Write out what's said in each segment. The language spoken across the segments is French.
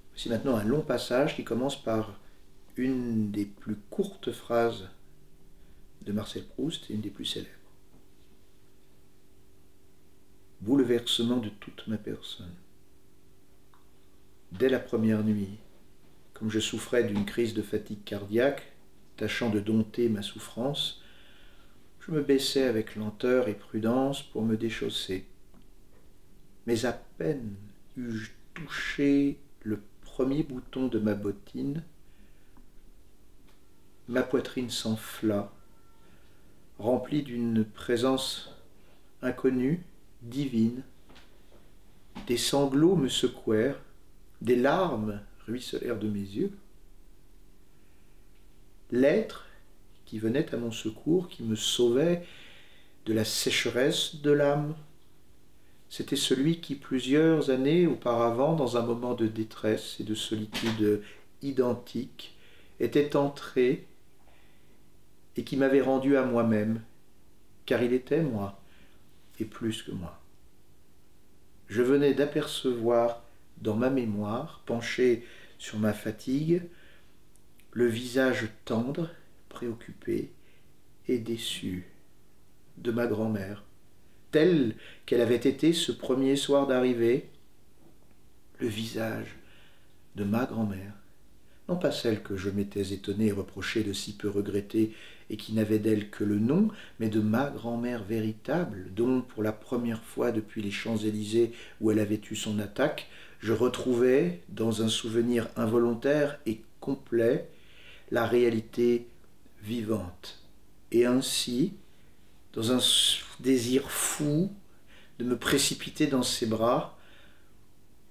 Voici maintenant un long passage qui commence par une des plus courtes phrases de Marcel Proust et une des plus célèbres. Bouleversement de toute ma personne. Dès la première nuit, comme je souffrais d'une crise de fatigue cardiaque, tâchant de dompter ma souffrance, je me baissais avec lenteur et prudence pour me déchausser. Mais à peine eus-je touché le premier bouton de ma bottine, ma poitrine s'enfla, remplie d'une présence inconnue, divine. Des sanglots me secouèrent, des larmes ruisselèrent de mes yeux. L'être qui venait à mon secours, qui me sauvait de la sécheresse de l'âme, c'était celui qui, plusieurs années auparavant, dans un moment de détresse et de solitude identique, était entré et qui m'avait rendu à moi-même, car il était moi, et plus que moi. Je venais d'apercevoir dans ma mémoire, penché sur ma fatigue, le visage tendre, préoccupé et déçu de ma grand-mère, telle qu'elle avait été ce premier soir d'arrivée, le visage de ma grand-mère, non pas celle que je m'étais étonné et reproché de si peu regretter et qui n'avait d'elle que le nom, mais de ma grand-mère véritable, dont, pour la première fois depuis les Champs-Élysées où elle avait eu son attaque, je retrouvais, dans un souvenir involontaire et complet, la réalité vivante. Et ainsi, dans un désir fou de me précipiter dans ses bras,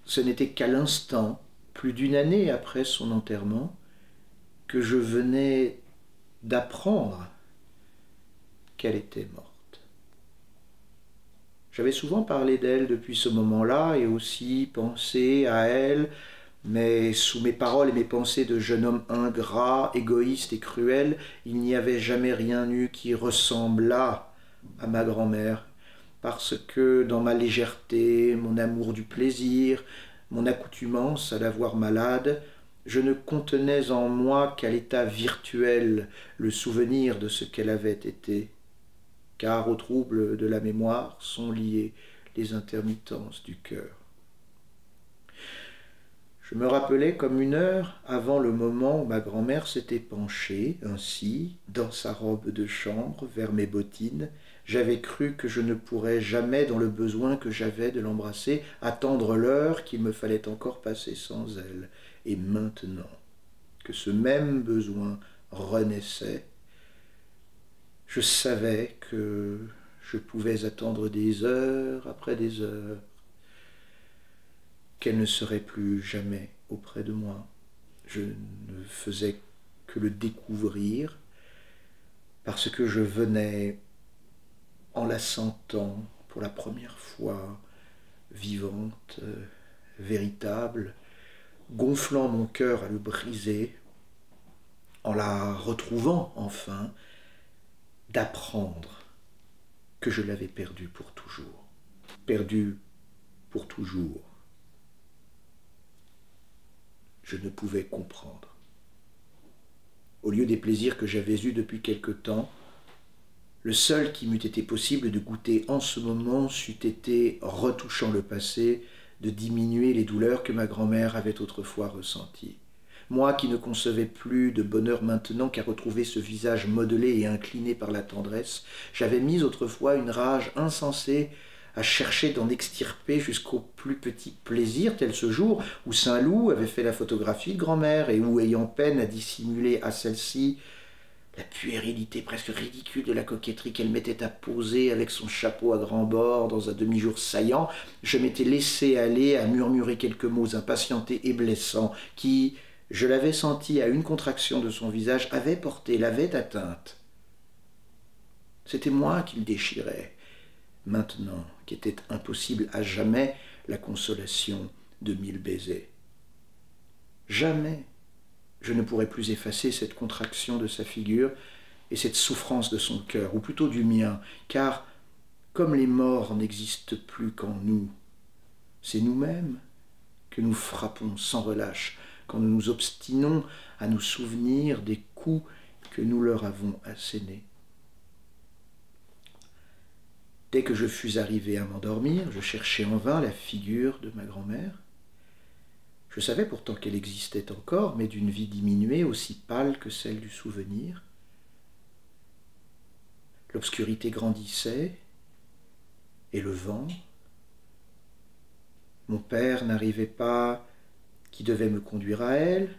ce n'était qu'à l'instant, plus d'une année après son enterrement, que je venais d'apprendre qu'elle était morte. J'avais souvent parlé d'elle depuis ce moment-là et aussi pensé à elle, mais sous mes paroles et mes pensées de jeune homme ingrat, égoïste et cruel, il n'y avait jamais rien eu qui ressemblât à ma grand-mère, parce que dans ma légèreté, mon amour du plaisir, mon accoutumance à la voir malade, je ne contenais en moi qu'à l'état virtuel le souvenir de ce qu'elle avait été, car aux troubles de la mémoire sont liées les intermittences du cœur. Je me rappelais comme une heure avant le moment où ma grand-mère s'était penchée, ainsi, dans sa robe de chambre, vers mes bottines. J'avais cru que je ne pourrais jamais, dans le besoin que j'avais de l'embrasser, attendre l'heure qu'il me fallait encore passer sans elle. Et maintenant que ce même besoin renaissait, je savais que je pouvais attendre des heures après des heures, qu'elle ne serait plus jamais auprès de moi. Je ne faisais que le découvrir parce que je venais, en la sentant pour la première fois, vivante, véritable, gonflant mon cœur à le briser, en la retrouvant enfin, d'apprendre que je l'avais perdue pour toujours. Perdue pour toujours. Je ne pouvais comprendre. Au lieu des plaisirs que j'avais eus depuis quelque temps, le seul qui m'eût été possible de goûter en ce moment c'eût été, retouchant le passé, de diminuer les douleurs que ma grand-mère avait autrefois ressenties. Moi qui ne concevais plus de bonheur maintenant qu'à retrouver ce visage modelé et incliné par la tendresse, j'avais mis autrefois une rage insensée à chercher d'en extirper jusqu'au plus petit plaisir, tel ce jour où Saint-Loup avait fait la photographie de grand-mère et où, ayant peine à dissimuler à celle-ci la puérilité presque ridicule de la coquetterie qu'elle mettait à poser avec son chapeau à grands bords dans un demi-jour saillant, je m'étais laissé aller à murmurer quelques mots impatientés et blessants qui, je l'avais senti à une contraction de son visage, avaient porté, l'avaient atteinte. C'était moi qui le déchirais, maintenant qu'était impossible à jamais la consolation de 1000 baisers. Jamais je ne pourrais plus effacer cette contraction de sa figure et cette souffrance de son cœur, ou plutôt du mien, car comme les morts n'existent plus qu'en nous, c'est nous-mêmes que nous frappons sans relâche quand nous nous obstinons à nous souvenir des coups que nous leur avons assénés. Dès que je fus arrivé à m'endormir, je cherchai en vain la figure de ma grand-mère. Je savais pourtant qu'elle existait encore, mais d'une vie diminuée, aussi pâle que celle du souvenir. L'obscurité grandissait, et le vent. Mon père n'arrivait pas, qui devait me conduire à elle.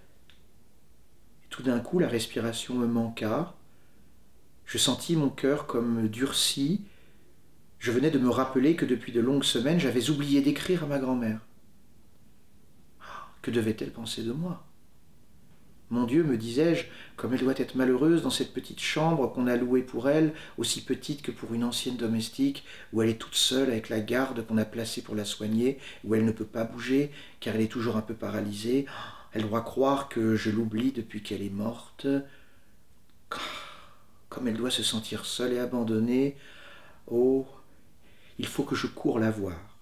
Et tout d'un coup, la respiration me manqua. Je sentis mon cœur comme durci. Je venais de me rappeler que depuis de longues semaines, j'avais oublié d'écrire à ma grand-mère. Que devait-elle penser de moi? Mon Dieu, me disais-je, comme elle doit être malheureuse dans cette petite chambre qu'on a louée pour elle, aussi petite que pour une ancienne domestique, où elle est toute seule avec la garde qu'on a placée pour la soigner, où elle ne peut pas bouger, car elle est toujours un peu paralysée. Elle doit croire que je l'oublie depuis qu'elle est morte. Comme elle doit se sentir seule et abandonnée. Oh, il faut que je coure la voir.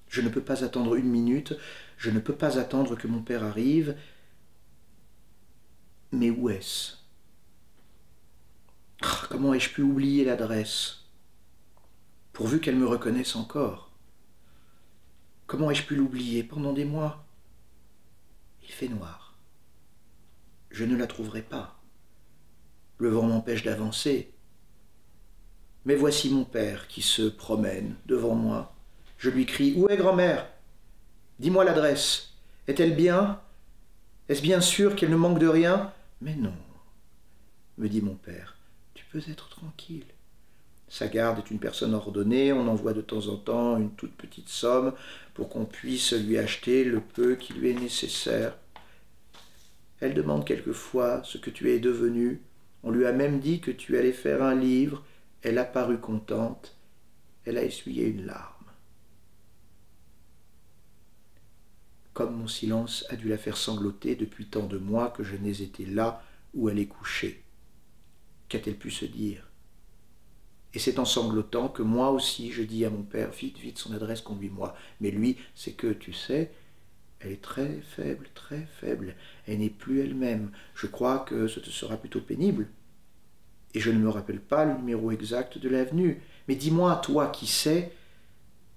Je ne peux pas attendre une minute, je ne peux pas attendre que mon père arrive. Mais où est-ce? Comment ai-je pu oublier l'adresse? Pourvu qu'elle me reconnaisse encore. Comment ai-je pu l'oublier pendant des mois? Il fait noir. Je ne la trouverai pas. Le vent m'empêche d'avancer. Mais voici mon père qui se promène devant moi. Je lui crie « Où est grand-mère? Dis-moi l'adresse. Est-elle bien? Est-ce bien sûr qu'elle ne manque de rien ?» « Mais non, me dit mon père, tu peux être tranquille. Sa garde est une personne ordonnée, on envoie de temps en temps une toute petite somme pour qu'on puisse lui acheter le peu qui lui est nécessaire. Elle demande quelquefois ce que tu es devenu. On lui a même dit que tu allais faire un livre. Elle a paru contente. Elle a essuyé une larme. Comme mon silence a dû la faire sangloter depuis tant de mois que je n'ai été là où elle est couchée. Qu'a-t-elle pu se dire? Et c'est en sanglotant que moi aussi je dis à mon père, vite, vite, son adresse, conduis-moi. Mais lui, c'est que, tu sais, elle est très faible, elle n'est plus elle-même. Je crois que ce te sera plutôt pénible. Et je ne me rappelle pas le numéro exact de l'avenue. Mais dis-moi, toi qui sais,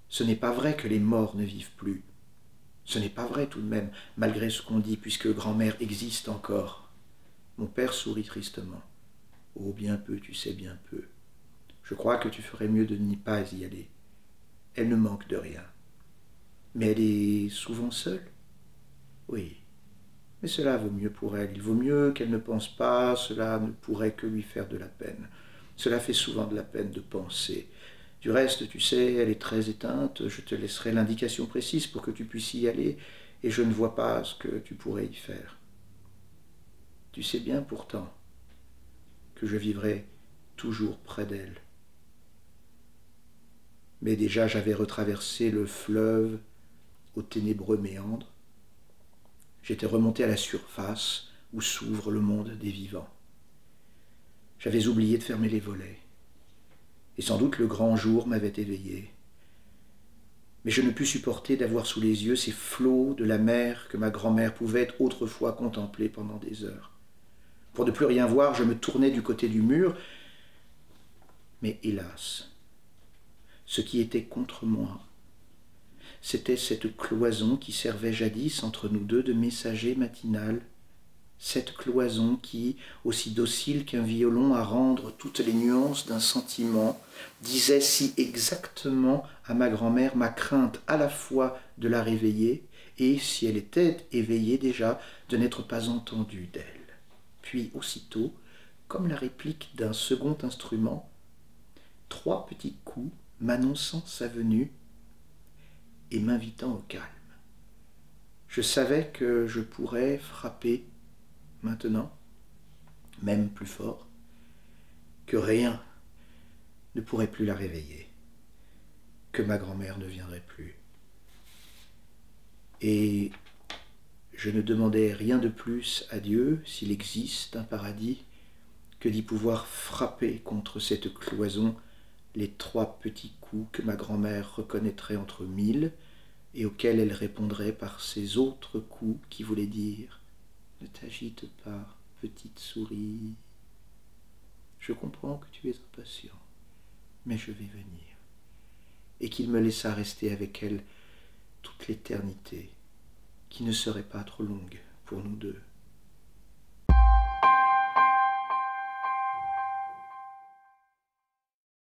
ce n'est pas vrai que les morts ne vivent plus. Ce n'est pas vrai tout de même, malgré ce qu'on dit, puisque grand-mère existe encore. Mon père sourit tristement. Oh, bien peu, tu sais, bien peu. Je crois que tu ferais mieux de n'y pas y aller. Elle ne manque de rien. Mais elle est souvent seule? Oui. Mais cela vaut mieux pour elle. Il vaut mieux qu'elle ne pense pas, cela ne pourrait que lui faire de la peine. Cela fait souvent de la peine de penser. Du reste, tu sais, elle est très éteinte, je te laisserai l'indication précise pour que tu puisses y aller, et je ne vois pas ce que tu pourrais y faire. Tu sais bien pourtant que je vivrai toujours près d'elle. Mais déjà j'avais retraversé le fleuve aux ténébreux méandres. J'étais remonté à la surface où s'ouvre le monde des vivants. J'avais oublié de fermer les volets. Et sans doute le grand jour m'avait éveillé. Mais je ne pus supporter d'avoir sous les yeux ces flots de la mer que ma grand-mère pouvait autrefois contempler pendant des heures. Pour ne plus rien voir, je me tournai du côté du mur, mais hélas, ce qui était contre moi, c'était cette cloison qui servait jadis entre nous deux de messager matinal, cette cloison qui, aussi docile qu'un violon à rendre toutes les nuances d'un sentiment, disait si exactement à ma grand-mère ma crainte à la fois de la réveiller et, si elle était éveillée déjà, de n'être pas entendue d'elle. Puis aussitôt, comme la réplique d'un second instrument, 3 petits coups m'annonçant sa venue et m'invitant au calme. Je savais que je pourrais frapper maintenant, même plus fort, que rien ne pourrait plus la réveiller, que ma grand-mère ne viendrait plus. Et je ne demandais rien de plus à Dieu, s'il existe un paradis, que d'y pouvoir frapper contre cette cloison les 3 petits coups que ma grand-mère reconnaîtrait entre 1000 et auxquels elle répondrait par ces autres coups qui voulaient dire « Ne t'agite pas, petite souris. Je comprends que tu es impatient, mais je vais venir. » Et qu'il me laissa rester avec elle toute l'éternité, qui ne serait pas trop longue pour nous deux.